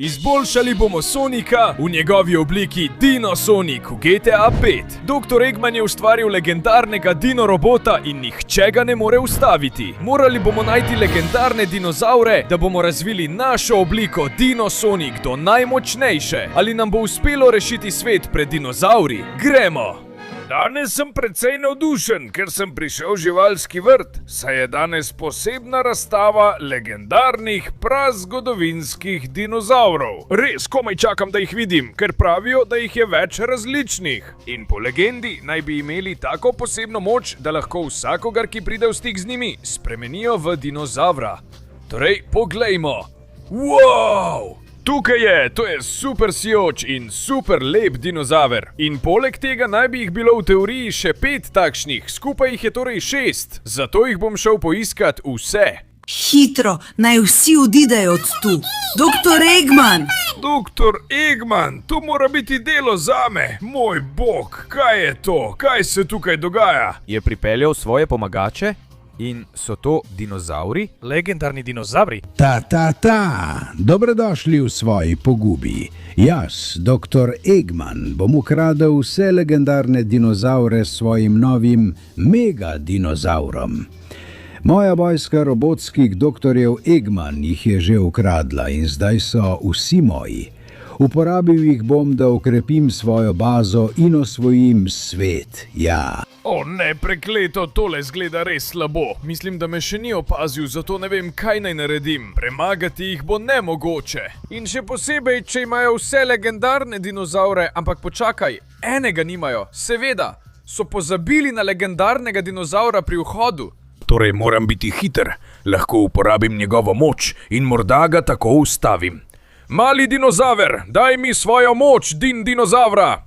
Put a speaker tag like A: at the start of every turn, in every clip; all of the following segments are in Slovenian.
A: Izboljšali bomo Sonika v njegovi obliki Dino Sonic v GTA 5. Dr. Eggman je ustvaril legendarnega Dino robota in nihče ga ne more ustaviti. Morali bomo najti legendarne dinozaure, da bomo razvili našo obliko Dino Sonic do najmočnejše. Ali nam bo uspelo rešiti svet pred dinozauri? Gremo!
B: Danes sem precej navdušen, ker sem prišel v živalski vrt, saj je danes posebna razstava legendarnih prazgodovinskih dinozavrov. Res komaj čakam, da jih vidim, ker pravijo, da jih je več različnih. In po legendi naj bi imeli tako posebno moč, da lahko vsakogar, ki pride v stik z njimi, spremenijo v dinozavra. Torej, poglejmo. Wow! Tukaj je, to je super sijoč in super lep dinozaver. In poleg tega naj bi jih bilo v teoriji še 5 takšnih, skupaj jih je torej 6. Zato jih bom šel poiskat vse.
C: Hitro, naj vsi odidejo od tu. Doktor Eggman!
B: Doktor Eggman, to mora biti delo zame. Moj bog, kaj je to? Kaj se tukaj dogaja?
D: Je pripeljal svoje pomagače? In so to dinozauri?
E: Legendarni dinozavri?
F: Dobrodošli v svoji pogubi. Jaz, dr. Eggman, bom ukradel vse legendarne dinozaure s svojim novim megadinozaurom. Moja vojska robotskih doktorjev Eggman jih je že ukradla in zdaj so vsi moji. Uporabil jih bom, da okrepim svojo bazo in osvojim svet, ja.
A: O ne, prekleto, tole zgleda res slabo. Mislim, da me še ni opazil, zato ne vem, kaj naj naredim. Premagati jih bo nemogoče. In še posebej, če imajo vse legendarne dinozaure, ampak počakaj, enega nimajo. Seveda, so pozabili na legendarnega dinozaura pri vhodu.
B: Torej moram biti hiter, lahko uporabim njegovo moč in morda ga tako ustavim. Mali dinozaver, daj mi svojo moč, dinozavra!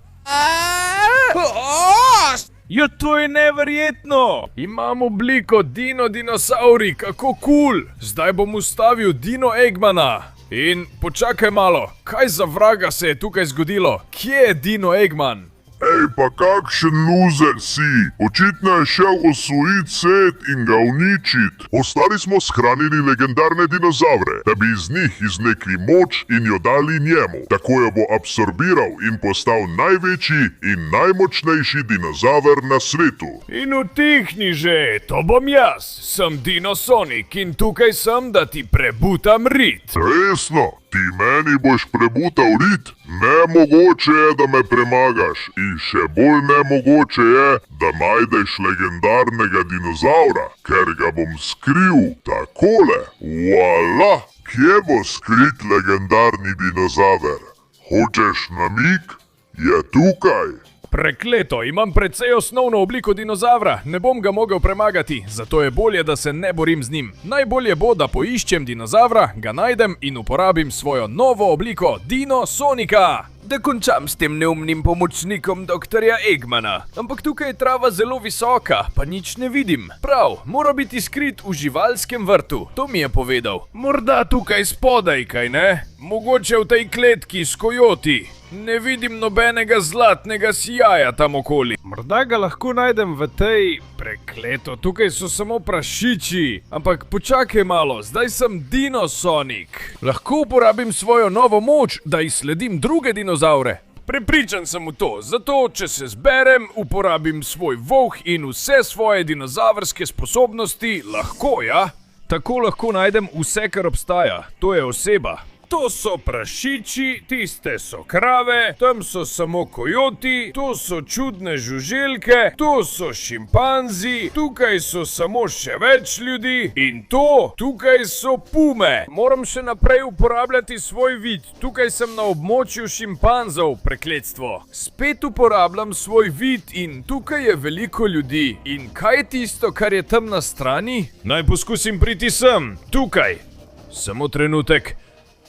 A: Ja, to je neverjetno! Imam obliko dinosauri, kako kul! Zdaj bom ustavil Dino Eggmana. In počakaj malo, kaj za vraga se je tukaj zgodilo? Kje je Dino Eggman?
G: Ej, pa kakšen luzer si! Očitno je šel osvojit svet in ga uničit. Ostali smo shranili legendarne dinozavre, da bi iz njih izvlekli moč in jo dali njemu. Tako jo bo absorbiral in postal največji in najmočnejši dinozaver na svetu.
A: In utihni že, to bom jaz. Sem Dino Sonic in tukaj sem, da ti prebutam rit.
G: Resno? Ti meni boš prebutal rit? Nemogoče je, da me premagaš in še bolj nemogoče je, da najdeš legendarnega dinozaura, ker ga bom skril takole. Voila! Kje bo skrit legendarni dinozaver? Hočeš namig? Je tukaj.
A: Prekleto, imam precej osnovno obliko dinozavra, ne bom ga mogel premagati, zato je bolje, da se ne borim z njim. Najbolje bo, da poiščem dinozavra, ga najdem in uporabim svojo novo obliko Dino Sonika. Da končam s tem neumnim pomočnikom doktorja Eggmana. Ampak tukaj je trava zelo visoka, pa nič ne vidim. Prav, mora biti skrit v živalskem vrtu, to mi je povedal. Morda tukaj spodaj, kaj ne? Mogoče v tej kletki s kojoti. Ne vidim nobenega zlatnega sijaja tam okoli. Morda ga lahko najdem v tej... Prekleto, tukaj so samo prašiči. Ampak počakaj malo, zdaj sem Dino Sonic. Lahko uporabim svojo novo moč, da izsledim druge dinozaure. Prepričan sem v to, zato če se zberem, uporabim svoj volh in vse svoje dinozavrske sposobnosti, lahko, ja? Tako lahko najdem vse, kar obstaja. To je oseba. To so prašiči, tiste so krave, tam so samo kojoti, to so čudne žuželke, to so šimpanzi, tukaj so samo še več ljudi in tukaj so pume. Moram še naprej uporabljati svoj vid, tukaj sem na območju šimpanzov, prekletstvo. Spet uporabljam svoj vid in tukaj je veliko ljudi. In kaj je tisto, kar je tam na strani? Naj poskusim priti sem, tukaj. Samo trenutek.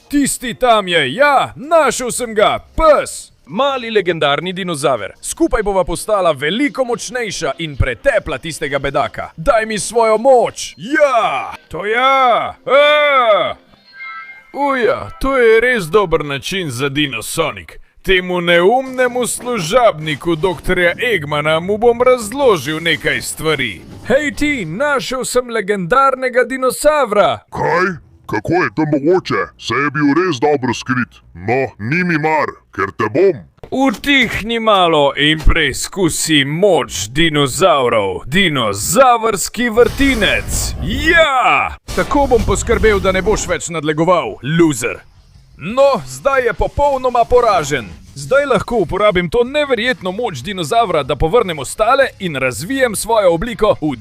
A: Tisti tam je, ja, našel sem ga, pes! Mali legendarni dinozaver. Skupaj bova postala veliko močnejša in pretepla tistega bedaka. Daj mi svojo moč! Ja! To ja! Uja, to je res dober način za Dino Sonic. Temu neumnemu služabniku doktorja Eggmana mu bom razložil nekaj stvari. Hej ti, našel sem legendarnega dinosavra!
G: Kaj? Kako je to mogoče? Saj je bil res dobro skrit. No, ni mi mar, ker te bom.
B: Utihni malo in preizkusi moč dinozavrov. Dinozavrski vrtinec. Ja!
A: Tako bom poskrbel, da ne boš več nadlegoval, loser. No, zdaj je popolnoma poražen. Zdaj lahko uporabim to neverjetno moč dinozavra, da povrnem ostale in razvijem svojo obliko v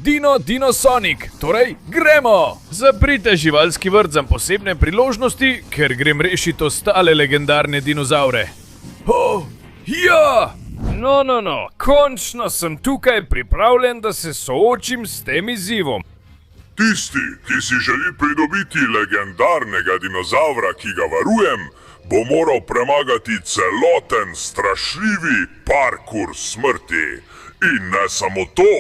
A: Dinosonic. Torej, gremo! Zaprite živalski vrt za posebne priložnosti, ker grem rešiti ostale legendarne dinozavre. Oh, ja!
B: No, končno sem tukaj pripravljen, da se soočim s tem izzivom.
G: Tisti, ki si želi pridobiti legendarnega dinozavra, ki ga varujem, bo moral premagati celoten strašljivi parkour smrti. In ne samo to.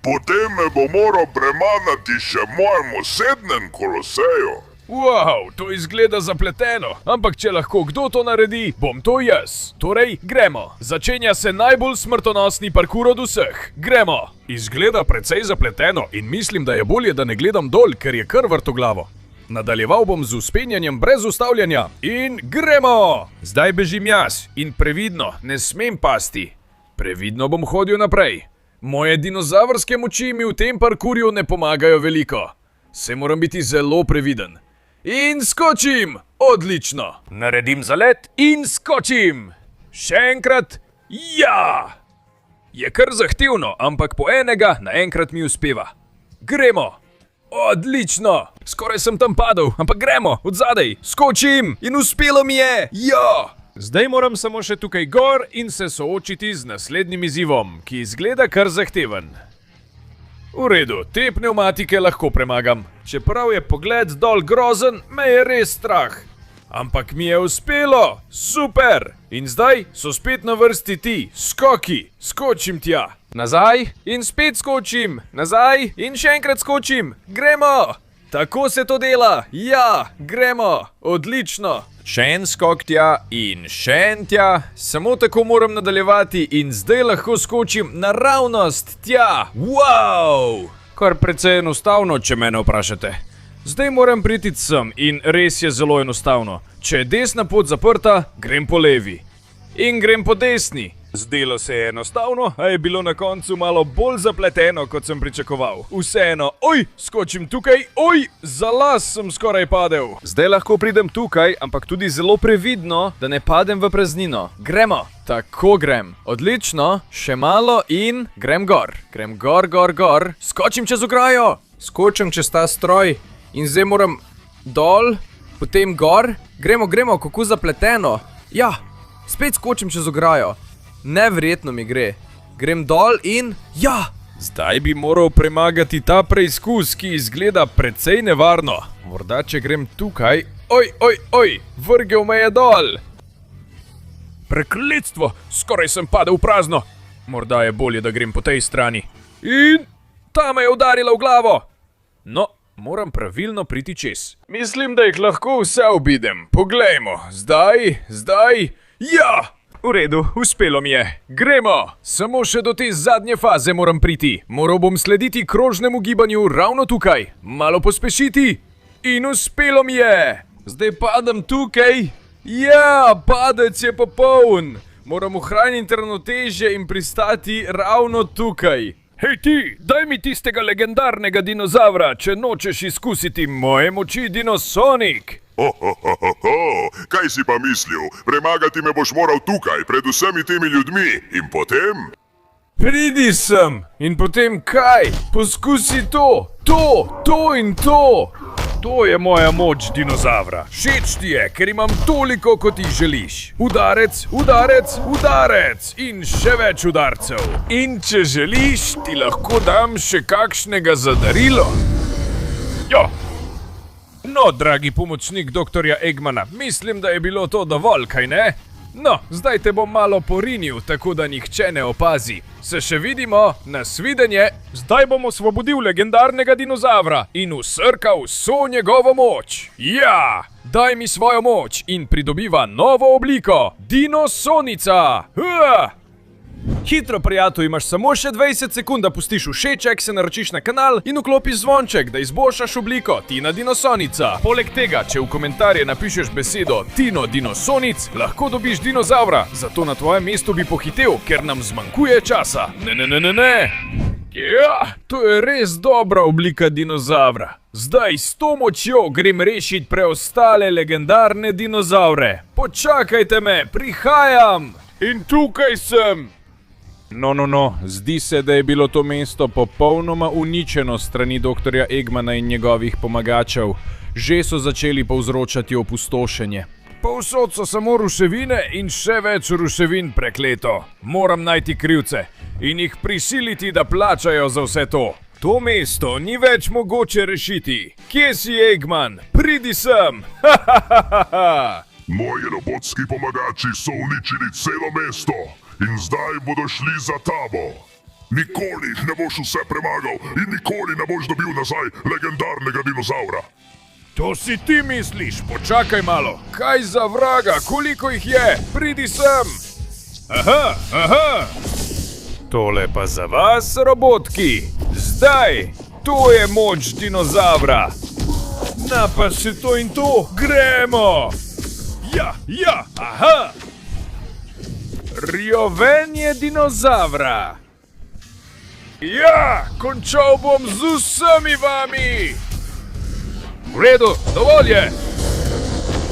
G: Potem me bo moral premagati še mojem osebnem koloseju.
A: Wow, to izgleda zapleteno, ampak če lahko kdo to naredi, bom to jaz. Torej, gremo. Začenja se najbolj smrtonosni parkour od vseh. Gremo. Izgleda precej zapleteno in mislim, da je bolje, da ne gledam dol, ker je kar vrtoglavo. Nadaljeval bom z vzpenjanjem brez ustavljanja in gremo! Zdaj bežim jaz in previdno, ne smem pasti. Previdno bom hodil naprej. Moje dinozavrske moči mi v tem parkurju ne pomagajo veliko. Se moram biti zelo previden. In skočim! Odlično! Naredim zalet in skočim! Še enkrat, ja! Je kar zahtevno, ampak po enega naenkrat mi uspeva. Gremo! Odlično! Skoraj sem tam padel, ampak gremo, od zadaj, skočim in uspelo mi je! Ja! Zdaj moram samo še tukaj gor in se soočiti z naslednjim izzivom, ki izgleda kar zahteven. V redu, te pnevmatike lahko premagam. Čeprav je pogled dol grozen, me je res strah. Ampak mi je uspelo! Super! In zdaj so spet na vrsti ti, skoki. Skočim tja. Nazaj in spet skočim. Nazaj in še enkrat skočim. Gremo! Tako se to dela. Ja, gremo. Odlično. Še en skok tja in še en tja. Samo tako moram nadaljevati in zdaj lahko skočim naravnost tja. Wow! Kar precej enostavno, če mene vprašate. Zdaj moram priti sem in res je zelo enostavno. Če je desna pot zaprta, grem po levi. In grem po desni. Zdelo se je enostavno, a je bilo na koncu malo bolj zapleteno, kot sem pričakoval. Vseeno, oj, skočim tukaj, oj, za las sem skoraj padel. Zdaj lahko pridem tukaj, ampak tudi zelo previdno, da ne padem v praznino. Gremo. Tako grem. Odlično, še malo in grem gor. Grem gor. Skočim čez ograjo. Skočim čez ta stroj in zdaj moram dol, potem gor. Gremo, kako zapleteno. Ja, spet skočim čez ograjo. Neverjetno mi gre. Grem dol in ja! Zdaj bi moral premagati ta preizkus, ki izgleda precej nevarno. Morda, če grem tukaj... Oj, vrgel me je dol! Prekletstvo! Skoraj sem padel v prazno. Morda je bolje, da grem po tej strani. In ta me je udarila v glavo. No, moram pravilno priti čez. Mislim, da jih lahko vse obidem. Poglejmo. Zdaj... Ja! V redu, uspelo mi je. Gremo! Samo še do te zadnje faze moram priti. Moral bom slediti krožnemu gibanju ravno tukaj. Malo pospešiti. In uspelo mi je! Zdaj padam tukaj. Ja, padec je popoln. Moram ohraniti ravnotežje in pristati ravno tukaj. Hej ti, daj mi tistega legendarnega dinozavra, če nočeš izkusiti moje moči Dinosonic.
G: Kaj si pa mislil? Premagati me boš moral tukaj, pred vsemi temi ljudmi in potem?
A: Pridi sem! In potem kaj? Poskusi to! To in to! To je moja moč dinozavra. Všeč ti je, ker imam toliko, kot ti želiš. Udarec in še več udarcev. In če želiš, ti lahko dam še kakšnega za darilo. Jo! No, dragi pomočnik doktorja Eggmana, mislim, da je bilo to dovolj, kaj ne? No, zdaj te bom malo porinil, tako da nihče ne opazi. Se še vidimo, nasvidenje. Zdaj bom osvobodil legendarnega dinozavra in vsrkal vso njegovo moč. Ja, daj mi svojo moč in pridobiva novo obliko. Dinosonica. Hitro, prijatelj, imaš samo še 20 sekund, da pustiš všeček, se naročiš na kanal in vklopiš zvonček, da izboljšaš obliko Tina Dinosonica. Poleg tega, če v komentarje napišeš besedo Tino Dinosonic, lahko dobiš dinozavra. Zato na tvojem mestu bi pohitel, ker nam zmanjkuje časa. Ne. Ja, to je res dobra oblika dinozavra. Zdaj s to močjo grem rešiti preostale legendarne dinozavre. Počakajte me, prihajam!
B: In tukaj sem!
E: No, zdi se, da je bilo to mesto popolnoma uničeno strani doktorja Eggmana in njegovih pomagačev. Že so začeli povzročati opustošenje.
A: Povsod so samo ruševine in še več ruševin, prekleto. Moram najti krivce in jih prisiliti, da plačajo za vse to. To mesto ni več mogoče rešiti. Kje si, Eggman? Pridi sem!
G: Moji robotski pomagači so uničili celo mesto in zdaj bodo šli za tabo. Nikoli ne boš vse premagal in nikoli ne boš dobil nazaj legendarnega dinozavra.
A: To si ti misliš, počakaj malo. Kaj za vraga, koliko jih je? Pridi sem! Aha! Tole pa za vas, robotki. Zdaj, to je moč dinozavra. Na pa še to in to, gremo! Ja, aha! Rjovenje dinozavra. Ja, končal bom z vsemi vami! V redu, dovolj je!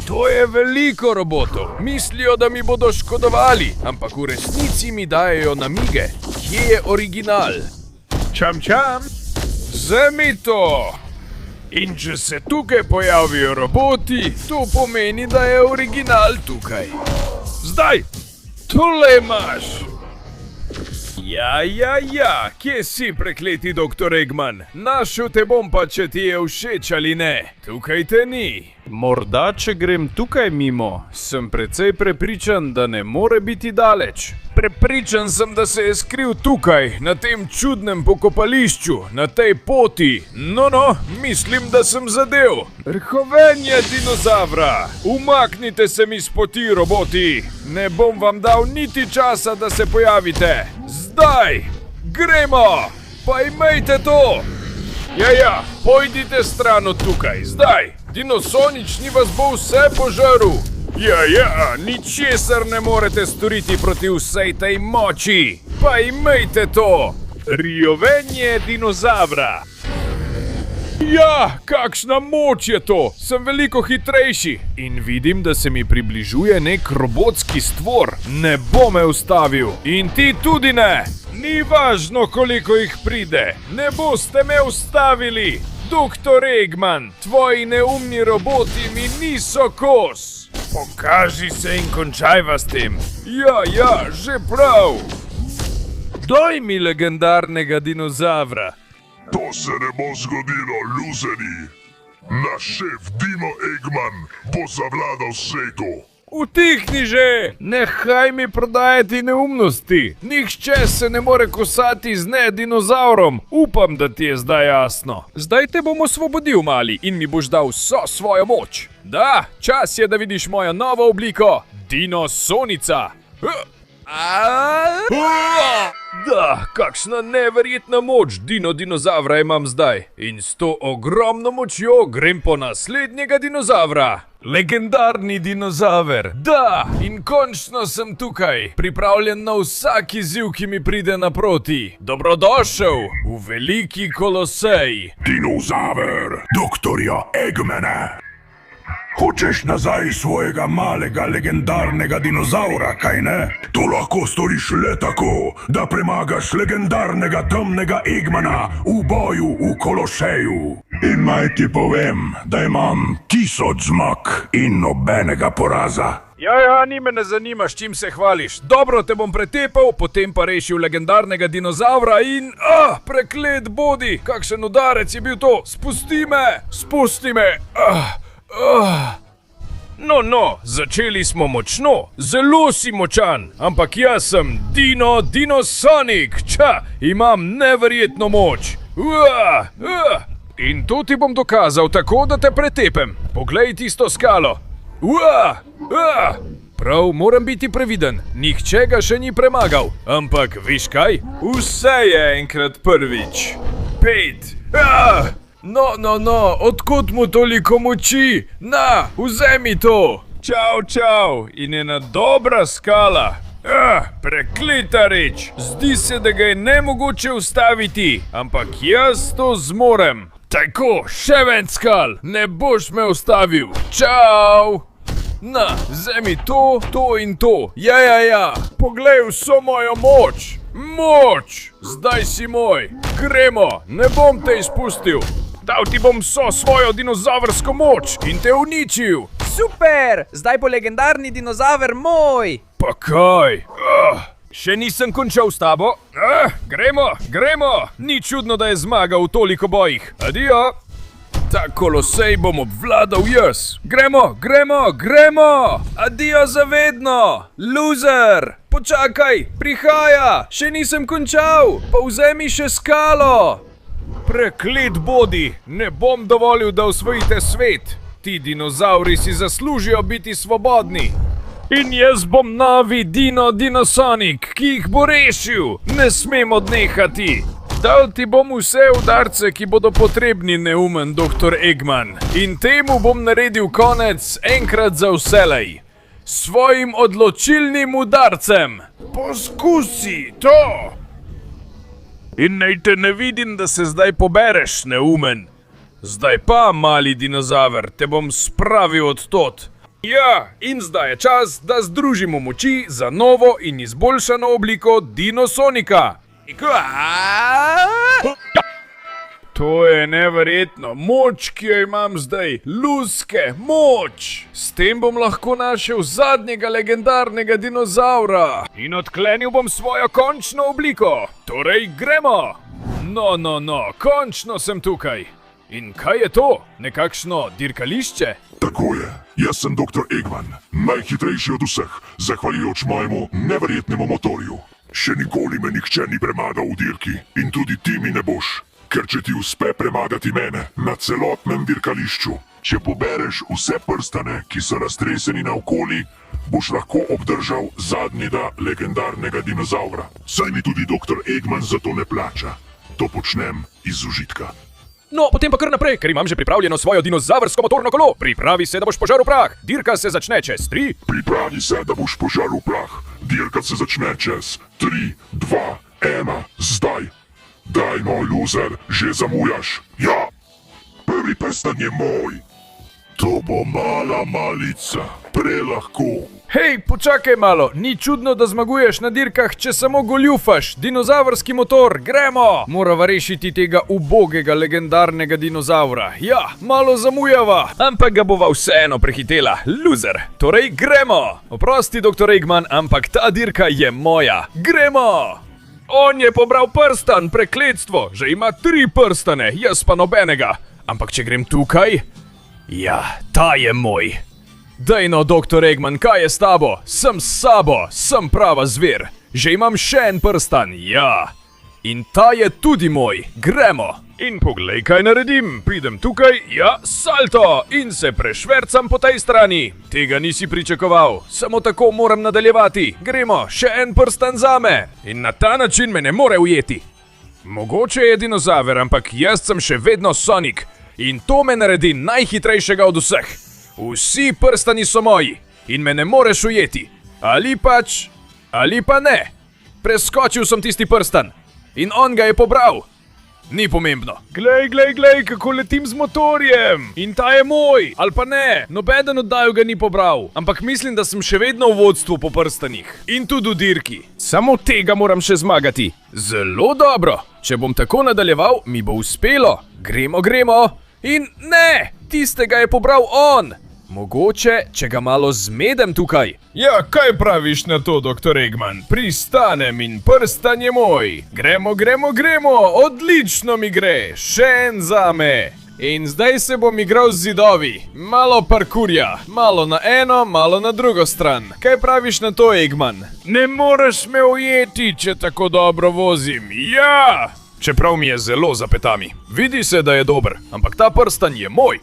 A: To je veliko robotov. Mislijo, da mi bodo škodovali, ampak v resnici mi dajejo namige. Kje je original? Čam. Vzemi to! In če se tukaj pojavijo roboti, to pomeni, da je original tukaj. Zdaj! Tole imaš! Ja, kje si, prekleti doktor Eggman? Našel te bom pa, če ti je všeč ali ne. Tukaj te ni.
E: Morda, če grem tukaj mimo, sem precej prepričan, da ne more biti daleč.
A: Prepričan sem, da se je skril tukaj, na tem čudnem pokopališču, na tej poti. No, mislim, da sem zadev. Rjovenje dinozavra! Umaknite se mi s poti, roboti! Ne bom vam dal niti časa, da se pojavite. Zdaj! Gremo! Pa imejte to! Ja, pojdite stran od tukaj, zdaj! Dinosonični vas bo vse požaril! Ja, ničesar ne morete storiti proti vsej tej moči! Pa imejte to! Rjovenje dinozavra! Ja, kakšna moč je to! Sem veliko hitrejši in vidim, da se mi približuje nek robotski stvor. Ne bo me ustavil in ti tudi ne! Ni važno, koliko jih pride, ne boste me ustavili! Doktor Eggman, tvoji neumni roboti mi niso kos! Pokaži se in končajva s tem. Ja, že prav. Daj mi legendarnega dinozavra.
G: To se ne bo zgodilo, luzeri. Naš šef Dino Eggman bo zavladal svetu.
A: Utihni že! Nehaj mi prodajati neumnosti. Nihče se ne more kosati z ne dinozavrom. Upam, da ti je zdaj jasno. Zdaj te bom osvobodil, mali, in mi boš dal vso svojo moč. Da, čas je, da vidiš mojo novo obliko. Dinosonica. Da, kakšna neverjetna moč dinozavra imam zdaj. In s to ogromno močjo grem po naslednjega dinozavra. Legendarni dinozaver. Da, in končno sem tukaj, pripravljen na vsak izziv, ki mi pride naproti. Dobrodošel v veliki kolosej.
H: Dinozaver doktorja Eggmana. Hočeš nazaj svojega malega legendarnega dinozavra, kaj ne? To lahko storiš le tako, da premagaš legendarnega temnega Eggmana v boju v Koloseju. In naj ti povem, da imam 1000 zmag in nobenega poraza.
A: Ja, ni me ne zanima, s čim se hvališ. Dobro te bom pretepal, potem pa rešil legendarnega dinozavra in... preklet bodi! Kakšen udarec je bil to? Spusti me! No, začeli smo močno, zelo si močan, ampak jaz sem Dinosonic, imam neverjetno moč. In to ti bom dokazal tako, da te pretepem. Poglej tisto skalo. Prav, moram biti previden. Nihče ga še ni premagal. Ampak, veš kaj? Vse je enkrat prvič. 5. No, odkot mu toliko moči? Na, vzemi to. Čau. In ena dobra skala. Prekleta reč. Zdi se, da ga je nemogoče ustaviti. Ampak jaz to zmorem. Tako, še več skal. Ne boš me ustavil. Čau. Na, vzemi to in to. Ja. Poglej vso mojo moč. Moč. Zdaj si moj. Gremo, ne bom te izpustil. Dal ti bom vso svojo dinozavrsko moč in te uničil.
D: Super! Zdaj bo legendarni dinozaver moj!
A: Pa kaj? Še nisem končal s tabo. Gremo. Ni čudno, da je zmagal v toliko bojih. Adijo. Ta kolosej bom obvladal jaz. Gremo. Adijo za vedno. Loser. Počakaj, prihaja. Še nisem končal. Pa vzemi še skalo. Preklet bodi. Ne bom dovolil, da osvojite svet. Ti dinozauri si zaslužijo biti svobodni. In jaz bom novi Dinosonic, ki jih bo rešil. Ne smem odnehati. Dal ti bom vse udarce, ki bodo potrebni, neumen dr. Eggman. In temu bom naredil konec enkrat za vselej. Svojim odločilnim udarcem. Poskusi to. In naj te ne vidim, da se zdaj pobereš, neumen. Zdaj pa, mali dinozaver, te bom spravil od tod. Ja, in zdaj je čas, da združimo moči za novo in izboljšano obliko Dinosonika. To je neverjetno, moč, ki jo imam zdaj, luske, moč. S tem bom lahko našel zadnjega legendarnega dinozaura. In odklenil bom svojo končno obliko. Torej, gremo. No, končno sem tukaj. In kaj je to? Nekakšno dirkališče?
H: Tako je. Jaz sem dr. Eggman, najhitrejši od vseh, zahvaljujoč mojemu neverjetnemu motorju. Še nikoli me nihče ni premagal v dirki in tudi ti mi ne boš. Ker če ti uspe premagati mene na celotnem dirkališču, če pobereš vse prstane, ki so raztreseni naokoli, boš lahko obdržal zadnjega legendarnega dinozaura. Saj mi tudi dr. Eggman za to ne plača. To počnem iz užitka.
A: No, potem pa kar naprej, ker imam že pripravljeno svojo dinozavrsko motorno kolo. Pripravi se, da boš požaril prah. Dirka se začne čez 3.
H: Pripravi se, da boš požaril prah. Dirka se začne čez 3, 2, 1, zdaj. Daj, moj loser, že zamujaš. Ja, prvi prstan je moj. To bo mala malica, prelahko.
A: Hej, počakaj malo, ni čudno, da zmaguješ na dirkah, če samo goljufaš. Dinozavrski motor, gremo! Morava rešiti tega ubogega legendarnega dinozaura. Ja, malo zamujava, ampak ga bova vseeno prehitela. Loser, torej gremo! Oprosti, dr. Eggman, ampak ta dirka je moja. Gremo! On je pobral prstan, prekletstvo, že ima 3 prstane, jaz pa nobenega. Ampak če grem tukaj? Ja, ta je moj. Daj no, dr. Eggman, kaj je s tabo? Sem s sabo, sem prava zver. Že imam še en prstan, ja. In ta je tudi moj, gremo. In poglej, kaj naredim. Pridem tukaj, ja, salto. In se prešvercam po tej strani. Tega nisi pričakoval, samo tako moram nadaljevati. Gremo, še en prstan zame. In na ta način me ne more ujeti. Mogoče je dinozaver, ampak jaz sem še vedno Sonic. In to me naredi najhitrejšega od vseh. Vsi prstani so moji in me ne moreš ujeti. Ali pa ne. Preskočil sem tisti prstan in on ga je pobral. Ni pomembno. Glej, kako letim z motorjem. In ta je moj. Ali pa ne, nobeden od daju ga ni pobral. Ampak mislim, da sem še vedno v vodstvu po prstanih. In tudi v dirki. Samo tega moram še zmagati. Zelo dobro. Če bom tako nadaljeval, mi bo uspelo. Gremo. In ne, tistega je pobral on. Mogoče, če ga malo zmedem tukaj. Ja, kaj praviš na to, dr. Eggman? Pristanem in prstan je moj. Gremo, odlično mi gre. Še en zame. In zdaj se bom igral z zidovi. Malo parkurja, malo na eno, malo na drugo stran. Kaj praviš na to, Eggman? Ne moreš me ujeti, če tako dobro vozim. Ja! Čeprav mi je zelo za petami. Vidi se, da je dober, ampak ta prstan je moj.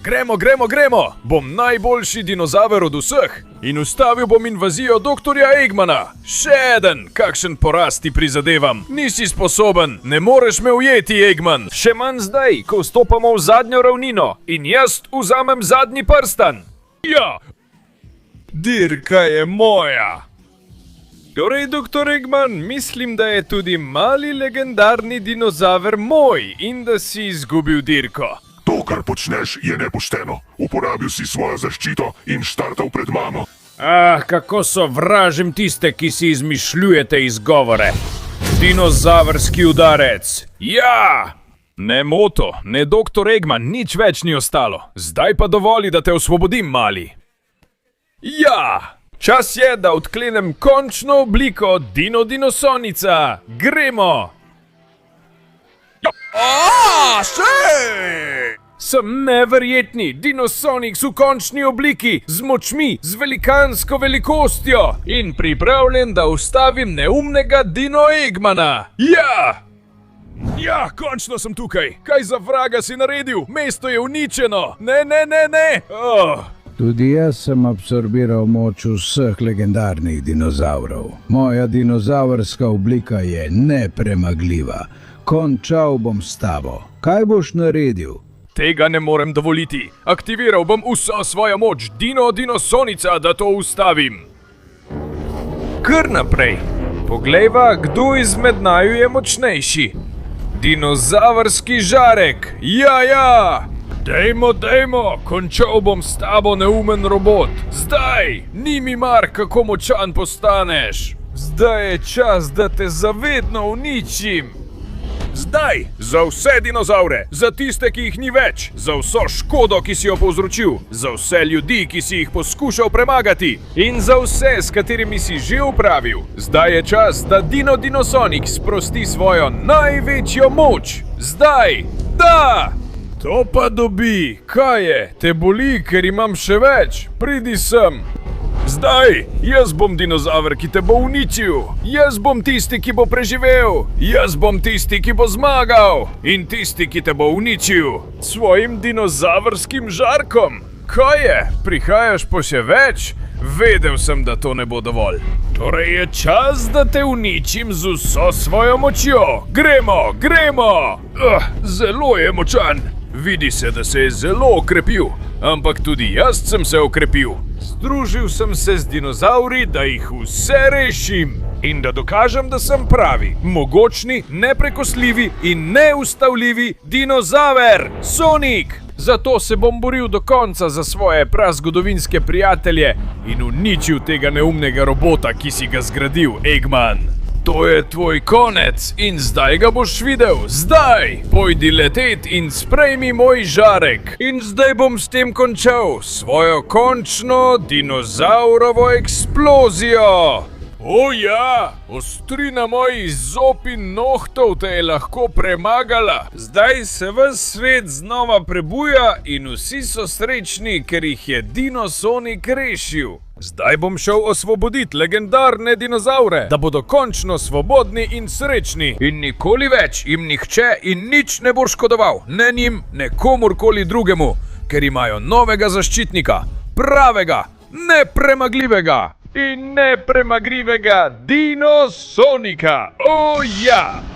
A: Gremo! Bom najboljši dinozaver od vseh in ustavil bom invazijo doktorja Eggmana. Še eden, kakšen poraz ti prizadevam. Nisi sposoben, ne moreš me ujeti, Eggman.
B: Še manj zdaj, ko vstopamo v zadnjo ravnino in jaz vzamem zadnji prstan.
A: Ja, dirka je moja.
B: Torej, doktor Eggman, mislim, da je tudi mali legendarni dinozaver moj in da si izgubil dirko.
H: To, kar počneš, je nepošteno. Uporabil si svojo zaščito in štartal pred mano.
B: Kako sovražim tiste, ki si izmišljujete izgovore. Dinozavrski udarec. Ja!
A: Ne moto, ne doktor Eggman, nič več ni ostalo. Zdaj pa dovoli, da te osvobodim, mali. Ja! Čas je, da odklenem končno obliko Dinosonica. Gremo!
B: Sem neverjetni, Dinosonics v končni obliki, z močmi, z velikansko velikostjo
A: In pripravljen, da ustavim neumnega Dino Eggmana. Ja! Ja, končno sem tukaj. Kaj za vraga si naredil? Mesto je uničeno. Ne.
F: Tudi jaz sem absorbiral moč vseh legendarnih dinozavrov. Moja dinozavrska oblika je nepremagljiva. Končal bom s tabo. Kaj boš naredil?
A: Tega ne morem dovoliti. Aktiviral bom vso svojo moč Dinosonica, da to ustavim.
B: Kar naprej. Poglejva, kdo izmed naju je močnejši. Dinozavrski žarek.
A: Ja! Dajmo, končal bom s tabo, neumen robot. Zdaj, ni mi mar, kako močan postaneš.
B: Zdaj je čas, da te zavedno uničim.
A: Zdaj, za vse dinozavre, za tiste, ki jih ni več, za vso škodo, ki si jo povzročil, za vse ljudi, ki si jih poskušal premagati in za vse, s katerimi si že upravil. Zdaj je čas, da Dinosonic sprosti svojo največjo moč. Zdaj, da! To pa dobi. Kaj je? Te boli, ker imam še več? Pridi sem. Zdaj, jaz bom dinozaver, ki te bo uničil. Jaz bom tisti, ki bo preživel. Jaz bom tisti, ki bo zmagal. In tisti, ki te bo uničil. S svojim dinozavrskim žarkom. Kaj je? Prihajaš po še več? Vedel sem, da to ne bo dovolj. Torej je čas, da te uničim z vso svojo močjo. Gremo! Zelo je močan. Vidi se, da se je zelo okrepil. Ampak tudi jaz sem se okrepil. Združil sem se z dinozavri, da jih vse rešim. In da dokažem, da sem pravi, mogočni, neprekosljivi in neustavljivi dinozaver, Sonic. Zato se bom boril do konca za svoje prazgodovinske prijatelje in uničil tega neumnega robota, ki si ga zgradil, Eggman. To je tvoj konec in zdaj ga boš videl. Zdaj! Pojdi letet in sprejmi moj žarek. In zdaj bom s tem končal svojo končno dinozavrovo eksplozijo. O ja, ostrina mojih zob in nohtov te je lahko premagala. Zdaj se ves svet znova prebuja in vsi so srečni, ker jih je Dinosonic rešil. Zdaj bom šel osvoboditi legendarne dinozavre, da bodo končno svobodni in srečni. In nikoli več jim nihče in nič ne bo škodoval. Ne njim, ne komurkoli drugemu, ker imajo novega zaščitnika, pravega, nepremagljivega in nepremagljivega Dinosonica. O ja!